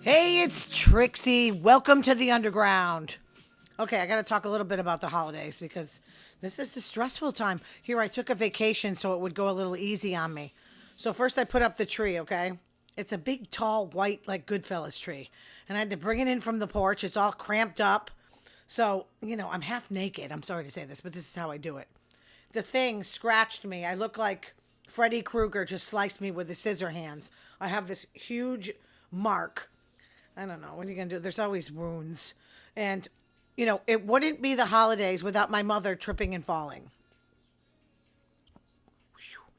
Hey, it's Trixie. Welcome to the underground. Okay, I got to talk a little bit about the holidays because this is the stressful time. Here, I took a vacation so it would go a little easy on me. So, first, I put up the tree, okay? It's a big, tall, white, like Goodfellas tree. And I had to bring it in from the porch. It's all cramped up. So, I'm half naked. I'm sorry to say this, but this is how I do it. The thing scratched me. I look like Freddy Krueger just sliced me with his scissor hands. I have this huge mark. I don't know. What are you going to do? There's always wounds. And, it wouldn't be the holidays without my mother tripping and falling.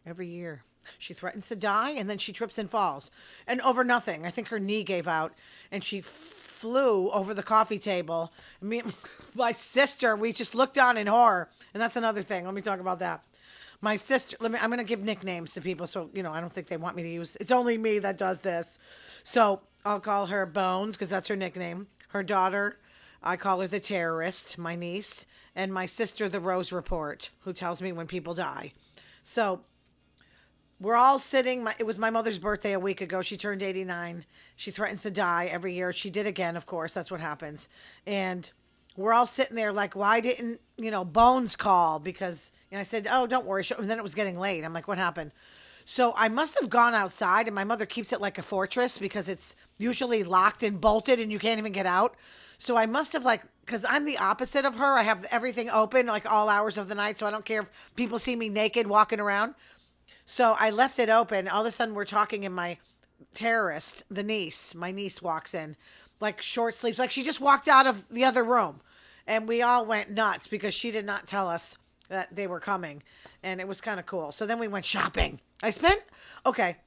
Every year. She threatens to die and then she trips and falls. And over nothing. I think her knee gave out and she flew over the coffee table. Me and my sister, we just looked on in horror. And that's another thing. Let me talk about that. My sister, I'm going to give nicknames to people so, I don't think they want me to use. It's only me that does this. So I'll call her Bones because that's her nickname. Her daughter, I call her the terrorist, my niece, and my sister, the Rose Report, who tells me when people die. So we're all sitting. It was my mother's birthday a week ago. She turned 89. She threatens to die every year. She did again, of course. That's what happens. And we're all sitting there like, why didn't, Bones call? Because, I said, oh, don't worry. And then it was getting late. I'm like, what happened? So I must have gone outside, and my mother keeps it like a fortress because it's usually locked and bolted and you can't even get out. So I must have because I'm the opposite of her. I have everything open like all hours of the night. So I don't care if people see me naked walking around. So I left it open. All of a sudden we're talking and my terrorist, my niece walks in like short sleeves. Like she just walked out of the other room and we all went nuts because she did not tell us that they were coming. And it was kind of cool. So then we went shopping. Okay,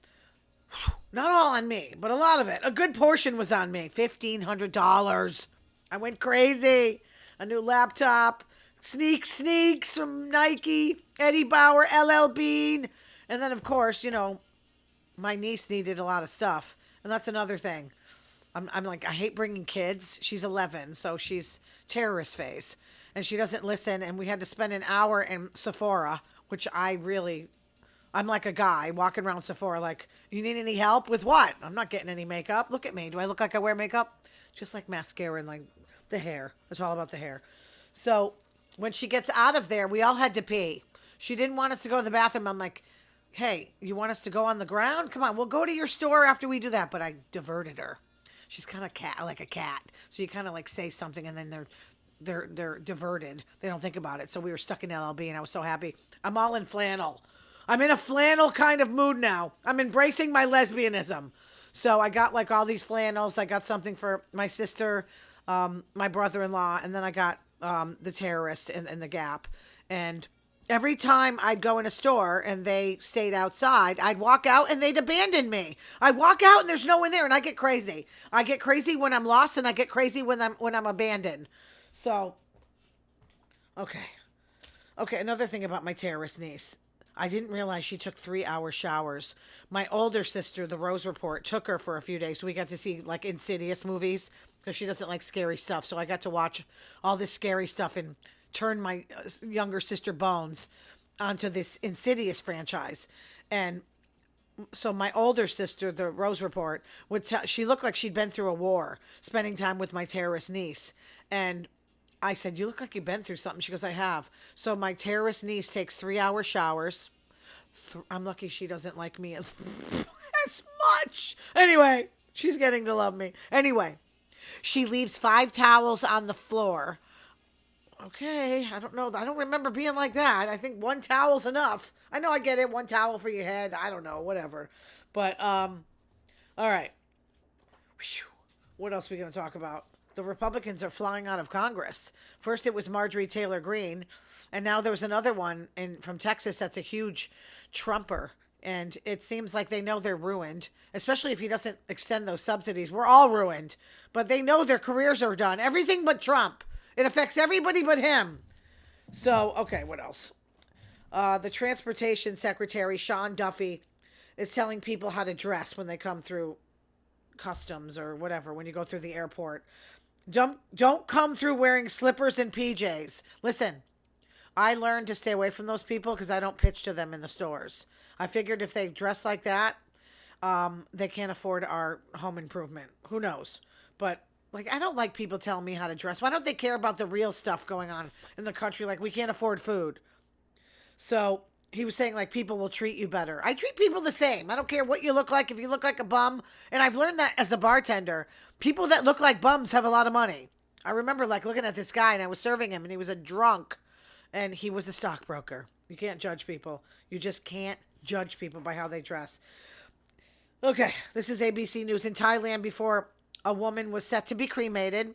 not all on me, but a lot of it. A good portion was on me. $1,500. I went crazy. A new laptop, sneaks from Nike, Eddie Bauer, LL Bean. And then, of course, my niece needed a lot of stuff. And that's another thing. I'm like, I hate bringing kids. She's 11, so she's terrorist phase. And she doesn't listen. And we had to spend an hour in Sephora, which I'm like a guy walking around Sephora like, you need any help? With what? I'm not getting any makeup. Look at me. Do I look like I wear makeup? Just like mascara and like the hair. It's all about the hair. So when she gets out of there, we all had to pee. She didn't want us to go to the bathroom. I'm like, hey, you want us to go on the ground? Come on, we'll go to your store after we do that. But I diverted her. She's kind of like a cat. So you kind of like say something and then they're diverted. They don't think about it. So we were stuck in LLB and I was so happy. I'm all in flannel. I'm in a flannel kind of mood now. I'm embracing my lesbianism. So I got like all these flannels. I got something for my sister, my brother-in-law, and then I got the terrorist and the Gap. And every time I'd go in a store and they stayed outside, I'd walk out and they'd abandon me. I walk out and there's no one there and I get crazy. I get crazy when I'm lost and I get crazy when I'm abandoned. So, okay. Okay, another thing about my terrorist niece. I didn't realize she took 3-hour showers. My older sister, the Rose Report, took her for a few days. So we got to see like Insidious movies because she doesn't like scary stuff. So I got to watch all this scary stuff and turn my younger sister Bones onto this Insidious franchise. And so my older sister, the Rose Report, would tell, she looked like she'd been through a war, spending time with my terrorist niece. And I said, you look like you've been through something. She goes, I have. So my terrorist niece takes 3-hour showers. I'm lucky she doesn't like me as much. Anyway, she's getting to love me. Anyway, she leaves 5 towels on the floor. Okay, I don't know. I don't remember being like that. I think 1 towel's enough. I know I get it. 1 towel for your head. I don't know, whatever. But, all right. Whew. What else are we going to talk about? The Republicans are flying out of Congress. First, it was Marjorie Taylor Greene, and now there's another one from Texas that's a huge Trumper. And it seems like they know they're ruined, especially if he doesn't extend those subsidies. We're all ruined, but they know their careers are done. Everything but Trump. It affects everybody but him. So, okay, what else? The Transportation Secretary, Sean Duffy, is telling people how to dress when they come through customs or whatever, when you go through the airport. Don't come through wearing slippers and PJs. Listen, I learned to stay away from those people because I don't pitch to them in the stores. I figured if they dress like that, They can't afford our home improvement. Who knows? But like, I don't like people telling me how to dress. Why don't they care about the real stuff going on in the country? Like, we can't afford food. So he was saying, like, people will treat you better. I treat people the same. I don't care what you look like. If you look like a bum, and I've learned that as a bartender, people that look like bums have a lot of money. I remember like looking at this guy and I was serving him and he was a drunk and he was a stockbroker. You can't judge people. You just can't judge people by how they dress. Okay, this is ABC News. In Thailand, before a woman was set to be cremated,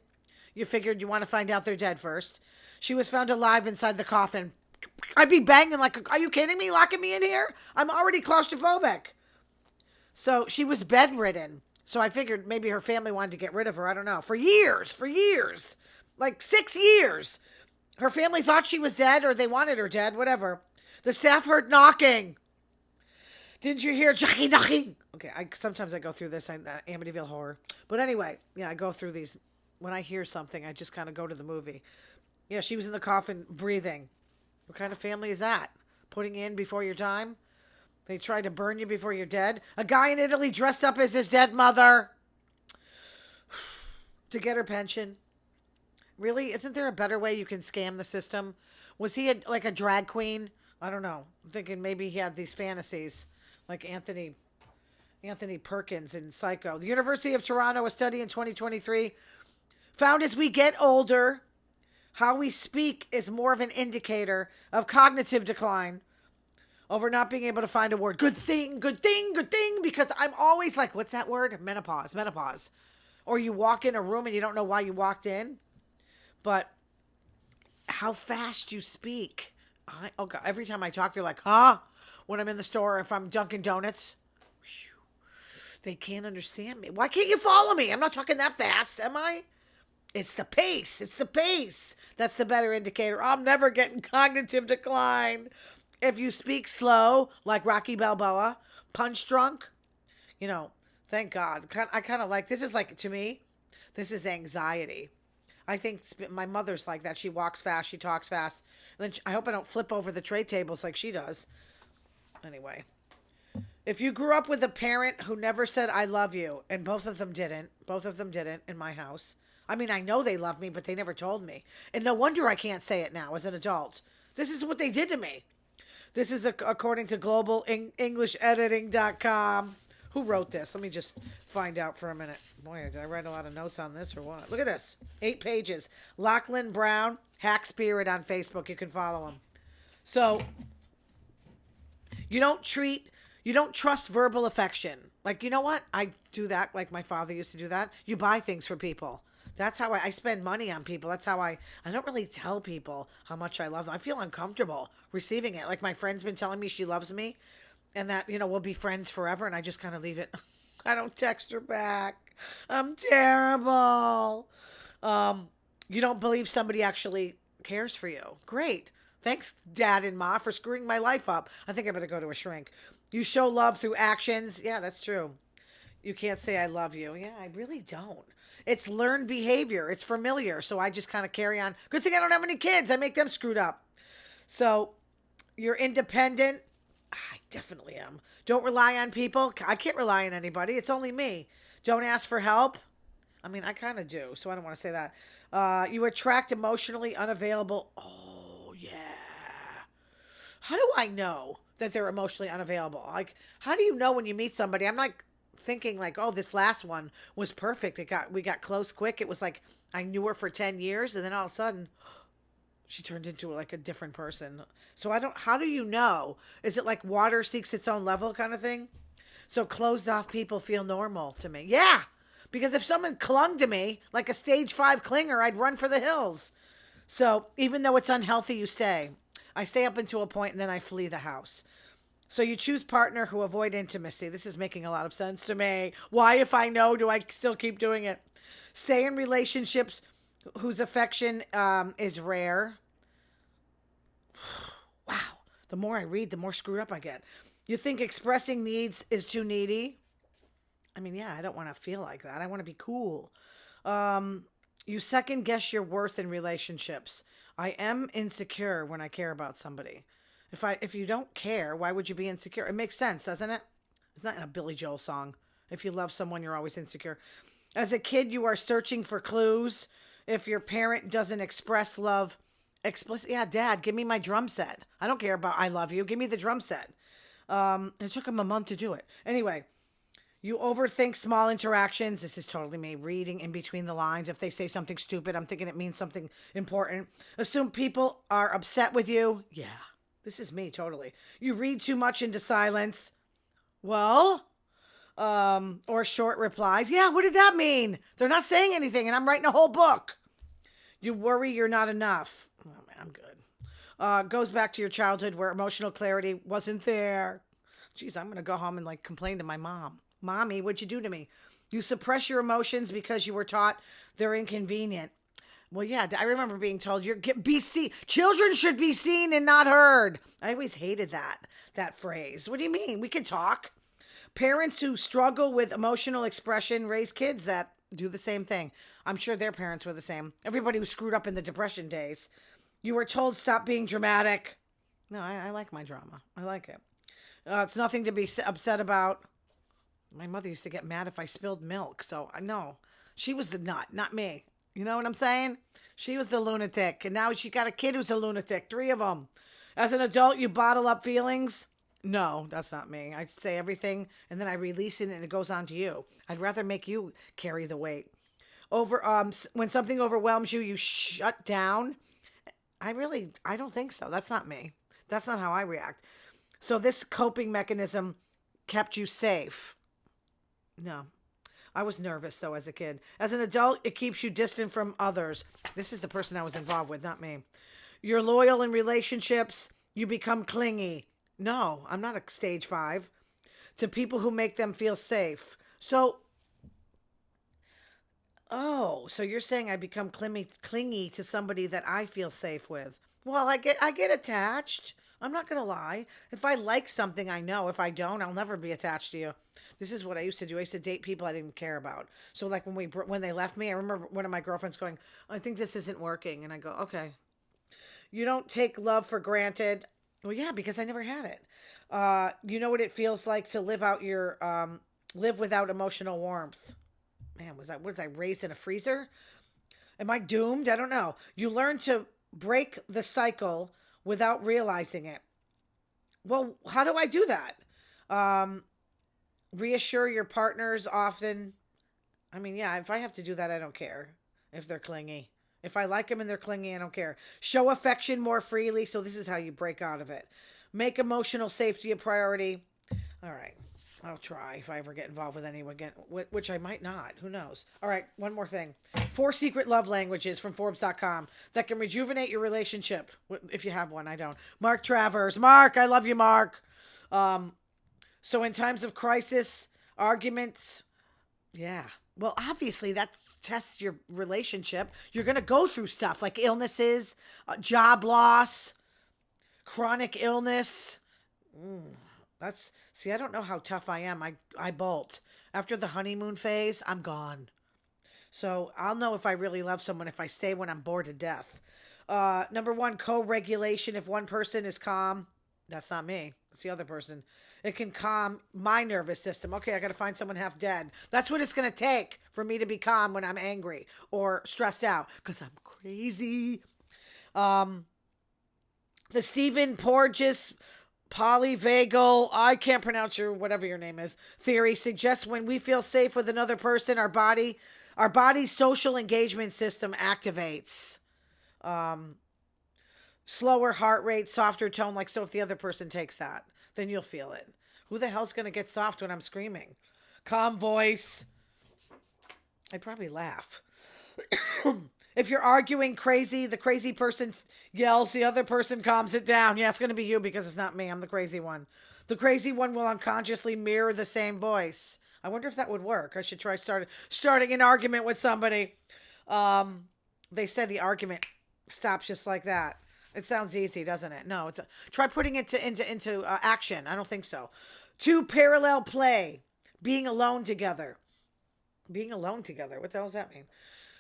you figured you want to find out they're dead first. She was found alive inside the coffin. I'd be banging like, are you kidding me? Locking me in here? I'm already claustrophobic. So she was bedridden. So I figured maybe her family wanted to get rid of her. I don't know. For years, like 6 years. Her family thought she was dead or they wanted her dead, whatever. The staff heard knocking. Didn't you hear Jackie knocking? Okay, sometimes I go through this, Amityville Horror. But anyway, yeah, I go through these. When I hear something, I just kind of go to the movie. Yeah, she was in the coffin breathing. What kind of family is that? Putting in before your time? They tried to burn you before you're dead? A guy in Italy dressed up as his dead mother to get her pension. Really? Isn't there a better way you can scam the system? Was he like a drag queen? I don't know. I'm thinking maybe he had these fantasies like Anthony Perkins in Psycho. The University of Toronto, a study in 2023, found as we get older, how we speak is more of an indicator of cognitive decline over not being able to find a word. Good thing, because I'm always like, what's that word? Menopause. Or you walk in a room and you don't know why you walked in. But how fast you speak. God, every time I talk, you're like, huh? When I'm in the store, if I'm Dunkin' Donuts, they can't understand me. Why can't you follow me? I'm not talking that fast, am I? It's the pace. That's the better indicator. I'm never getting cognitive decline. If you speak slow, like Rocky Balboa, punch drunk, thank God. I kind of like, this is like, to me, this is anxiety. I think my mother's like that. She walks fast. She talks fast. And then I hope I don't flip over the tray tables like she does. Anyway, if you grew up with a parent who never said, I love you, and both of them didn't in my house. I mean, I know they love me, but they never told me. And no wonder I can't say it now as an adult. This is what they did to me. This is according to globalEnglishEditing.com. Who wrote this? Let me just find out for a minute. Boy, did I write a lot of notes on this or what? Look at this. 8 pages. Lachlan Brown, Hack Spirit on Facebook. You can follow him. So, you don't trust verbal affection. Like, you know what? I do that like my father used to do that. You buy things for people. That's how I spend money on people. That's how I don't really tell people how much I love them. I feel uncomfortable receiving it. Like my friend's been telling me she loves me and that, we'll be friends forever. And I just kind of leave it. I don't text her back. I'm terrible. You don't believe somebody actually cares for you. Great. Thanks, Dad and Ma, for screwing my life up. I think I better go to a shrink. You show love through actions. Yeah, that's true. You can't say I love you. Yeah, I really don't. It's learned behavior. It's familiar. So I just kind of carry on. Good thing I don't have any kids. I make them screwed up. So you're independent. I definitely am. Don't rely on people. I can't rely on anybody. It's only me. Don't ask for help. I mean, I kind of do. So I don't want to say that. You attract emotionally unavailable. Oh, yeah. How do I know that they're emotionally unavailable? Like, how do you know when you meet somebody? I'm like thinking like, oh, this last one was perfect. We got close quick. It was like I knew her for 10 years and then all of a sudden she turned into like a different person. So how do you know? Is it like water seeks its own level kind of thing? So closed off people feel normal to me. Yeah. Because if someone clung to me like a stage 5 clinger, I'd run for the hills. So even though it's unhealthy, you stay. I stay up until a point and then I flee the house. So you choose partner who avoid intimacy. This is making a lot of sense to me. Why, if I know, do I still keep doing it? Stay in relationships whose affection is rare. Wow. The more I read, the more screwed up I get. You think expressing needs is too needy? I mean, yeah, I don't want to feel like that. I want to be cool. You second guess your worth in relationships. I am insecure when I care about somebody. If you don't care, why would you be insecure? It makes sense, doesn't it? It's not in a Billy Joel song. If you love someone, you're always insecure. As a kid, you are searching for clues. If your parent doesn't express love explicit, yeah, Dad, give me my drum set. I don't care about I love you. Give me the drum set. It took him a month to do it. Anyway, you overthink small interactions. This is totally me. Reading in between the lines. If they say something stupid, I'm thinking it means something important. Assume people are upset with you. Yeah, this is me totally. You read too much into silence. Well, or short replies. Yeah, what did that mean? They're not saying anything and I'm writing a whole book. You worry you're not enough. Oh man, I'm good. Goes back to your childhood where emotional clarity wasn't there. Geez, I'm going to go home and like complain to my mom. Mommy, what'd you do to me? You suppress your emotions because you were taught they're inconvenient. Well, yeah, I remember being told children should be seen and not heard. I always hated that phrase. What do you mean? We could talk. Parents who struggle with emotional expression raise kids that do the same thing. I'm sure their parents were the same. Everybody was screwed up in the Depression days. You were told stop being dramatic. No, I like my drama. I like it. It's nothing to be upset about. My mother used to get mad if I spilled milk. So I know she was the nut, not me. You know what I'm saying? She was the lunatic. And now she got a kid who's a lunatic. 3 of them. As an adult, you bottle up feelings. No, that's not me. I say everything and then I release it and it goes on to you. I'd rather make you carry the weight. When something overwhelms you, you shut down. I don't think so. That's not me. That's not how I react. So this coping mechanism kept you safe. No. I was nervous though as a kid. As an adult, it keeps you distant from others. This is the person I was involved with, not me. You're loyal in relationships. You become clingy. No, I'm not a stage 5. To people who make them feel safe. So you're saying I become clingy to somebody that I feel safe with. Well, I get attached. I'm not going to lie. If I like something, I know. If I don't, I'll never be attached to you. This is what I used to do. I used to date people I didn't care about. So like when they left me, I remember one of my girlfriends going, I think this isn't working. And I go, okay. You don't take love for granted. Well, yeah, because I never had it. You know what it feels like to live without emotional warmth. Man, was I raised in a freezer? Am I doomed? I don't know. You learn to break the cycle without realizing it. Well, how do I do that? Reassure your partners often. I mean, yeah, if I have to do that, I don't care if they're clingy. If I like them and they're clingy, I don't care. Show affection more freely. So this is how you break out of it. Make emotional safety a priority. All right. I'll try if I ever get involved with anyone again, which I might not. Who knows? All right. One more thing. 4 secret love languages from Forbes.com that can rejuvenate your relationship. If you have one, I don't. Mark Travers. Mark, I love you, Mark. So in times of crisis, arguments, yeah. Well, obviously that tests your relationship. You're going to go through stuff like illnesses, job loss, chronic illness. I don't know how tough I am. I bolt. After the honeymoon phase, I'm gone. So I'll know if I really love someone if I stay when I'm bored to death. Number 1, co-regulation. If one person is calm, that's not me. It's the other person. It can calm my nervous system. Okay, I got to find someone half dead. That's what it's going to take for me to be calm when I'm angry or stressed out because I'm crazy. The Stephen Porges polyvagal, I can't pronounce whatever your name is, theory suggests when we feel safe with another person, our body's social engagement system activates. Slower heart rate, softer tone, like so if the other person takes that, then you'll feel it. Who the hell's going to get soft when I'm screaming? Calm voice. I'd probably laugh. If you're arguing crazy, the crazy person yells, the other person calms it down. Yeah, it's going to be you because it's not me. I'm the crazy one. The crazy one will unconsciously mirror the same voice. I wonder if that would work. I should try starting an argument with somebody. They said the argument stops just like that. It sounds easy, doesn't it? No, try putting it into action. I don't think so. 2, parallel play. Being alone together. Being alone together. What the hell does that mean?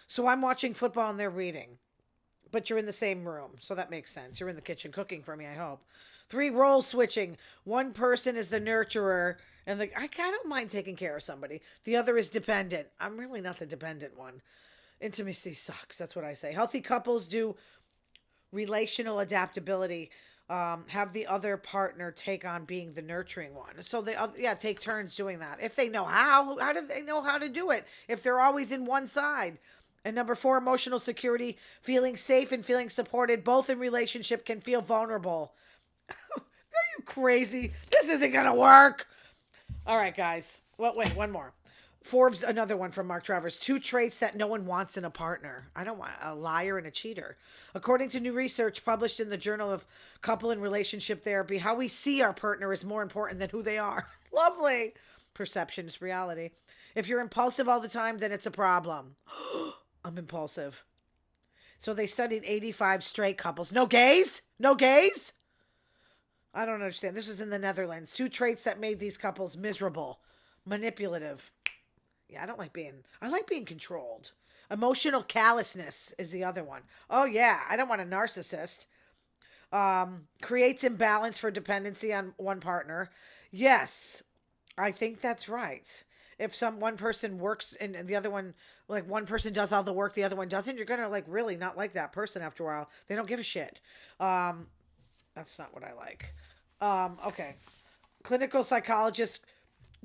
So I'm watching football and they're reading. but you're in the same room. So that makes sense. You're in the kitchen cooking for me, I hope. 3, role switching. One person is the nurturer, and I don't mind taking care of somebody. The other is dependent. I'm really not the dependent one. Intimacy sucks. That's what I say. Healthy couples do relational adaptability. Have the other partner take on being the nurturing one. So they, take turns doing that. If they know how do they know how to do it? If they're always in one side. And number 4, emotional security, feeling safe and feeling supported, both in relationship can feel vulnerable. Are you crazy? This isn't going to work. All right, guys. Well, wait, one more. Forbes, another one from Mark Travers. 2 traits that no one wants in a partner. I don't want a liar and a cheater. According to new research published in the Journal of Couple and Relationship Therapy, how we see our partner is more important than who they are. Lovely. Perception is reality. If you're impulsive all the time, then it's a problem. I'm impulsive. So they studied 85 straight couples. No gays? No gays? I don't understand. This is in the Netherlands. 2 traits that made these couples miserable. Manipulative. Yeah, I like being controlled. Emotional callousness is the other one. Oh yeah, I don't want a narcissist. Creates imbalance for dependency on one partner. Yes, I think that's right. If one person works and the other one, like one person does all the work, the other one doesn't, you're going to really not like that person after a while. They don't give a shit. That's not what I like. Okay. Clinical psychologists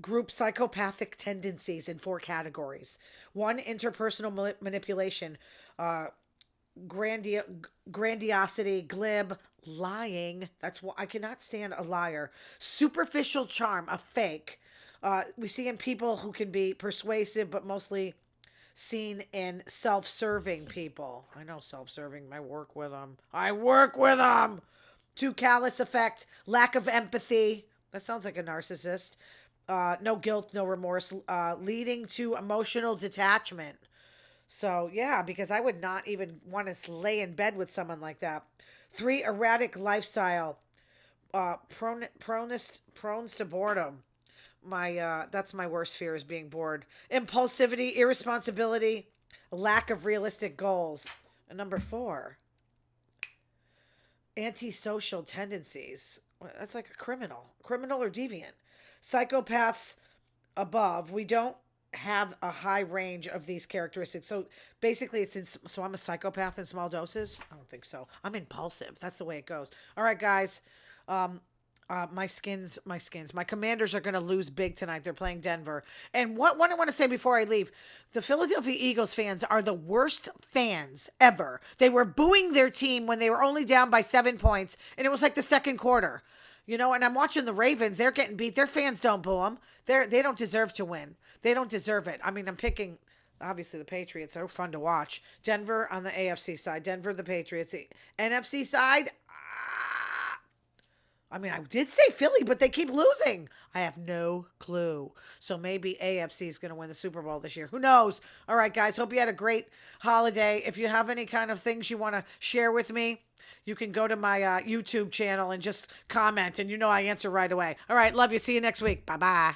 group psychopathic tendencies in 4 categories. 1, interpersonal manipulation, grandiosity, glib, lying. That's what I cannot stand, a liar. Superficial charm, a fake. We see in people who can be persuasive, but mostly seen in self-serving people. I know self-serving. I work with them. 2, callous effect, lack of empathy. That sounds like a narcissist. No guilt, no remorse, leading to emotional detachment. So yeah, because I would not even want to lay in bed with someone like that. 3, erratic lifestyle, prone to boredom. That's my worst fear, is being bored. Impulsivity, irresponsibility, lack of realistic goals. And number 4, antisocial tendencies. That's like a criminal or deviant. Psychopaths above. We don't have a high range of these characteristics. So basically so I'm a psychopath in small doses? I don't think so. I'm impulsive. That's the way it goes. All right, guys. My Commanders are going to lose big tonight. They're playing Denver. And what I want to say before I leave, the Philadelphia Eagles fans are the worst fans ever. They were booing their team when they were only down by 7 points, and it was like the second quarter. And I'm watching the Ravens. They're getting beat. Their fans don't boo them. They don't deserve to win. They don't deserve it. I mean, I'm picking, obviously, the Patriots. They're fun to watch. Denver on the AFC side. Denver, the Patriots. The NFC side, I mean, I did say Philly, but they keep losing. I have no clue. So maybe AFC is going to win the Super Bowl this year. Who knows? All right, guys. Hope you had a great holiday. If you have any kind of things you want to share with me, you can go to my YouTube channel and just comment. And I answer right away. All right. Love you. See you next week. Bye-bye.